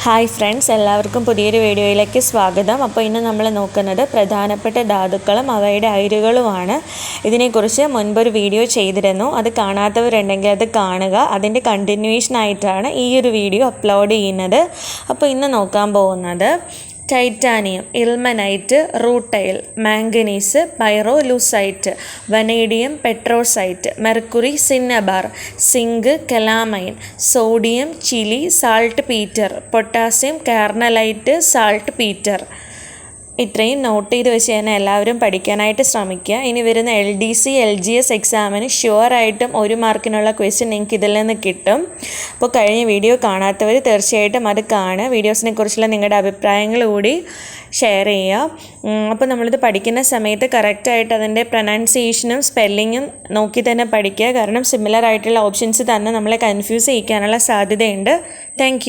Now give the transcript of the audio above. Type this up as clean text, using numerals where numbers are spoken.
Hi friends, എല്ലാവർക്കും പുതിയൊരു വീഡിയോയിലേക്ക് സ്വാഗതം. അപ്പോൾ ഇന്ന് നമ്മൾ നോക്കുന്നത് പ്രധാനപ്പെട്ട ധാതുക്കളും അവയുടെ അയിരുകളുമാണ്. ഇതിനെക്കുറിച്ച് മുൻപൊരു വീഡിയോ ചെയ്തിരുന്നു. അത് കാണാത്തവരുണ്ടെങ്കിൽ അത് കാണുക. അതിൻ്റെ കണ്ടിന്യൂവേഷൻ ആയിട്ടാണ് ഈ ഒരു വീഡിയോ അപ്ലോഡ് ചെയ്യുന്നത്. അപ്പോൾ ഇന്ന് നോക്കാൻ പോകുന്നത് titanium, ilmenite, rutile, manganese, pyrolusite, vanadium, പെട്രോസൈറ്റ്, mercury, cinnabar, zinc, calamine, sodium, Chile, saltpetre, potassium, carnallite, saltpetre. ഇത്രയും നോട്ട് ചെയ്ത് വെച്ച് തന്നെ എല്ലാവരും പഠിക്കാനായിട്ട് ശ്രമിക്കുക. ഇനി വരുന്ന LDC LGS എക്സാമിന് ഷുവറായിട്ടും 1 മാർക്കിനുള്ള ക്വസ്റ്റ്യൻ നിങ്ങൾക്ക് ഇതിൽ നിന്ന് കിട്ടും. അപ്പോൾ കഴിഞ്ഞ വീഡിയോ കാണാത്തവർ തീർച്ചയായിട്ടും അത് കാണുക. വീഡിയോസിനെ കുറിച്ചുള്ള നിങ്ങളുടെ അഭിപ്രായങ്ങൾ കൂടി ഷെയർ ചെയ്യുക. അപ്പോൾ നമ്മളിത് പഠിക്കുന്ന സമയത്ത് കറക്റ്റായിട്ട് അതിൻ്റെ പ്രൊനൗൺസിയേഷനും സ്പെല്ലിങ്ങും നോക്കി തന്നെ പഠിക്കുക. കാരണം സിമിലർ ആയിട്ടുള്ള ഓപ്ഷൻസ് തന്നെ നമ്മളെ കൺഫ്യൂസ് ചെയ്യിക്കാനുള്ള സാധ്യതയുണ്ട്. താങ്ക്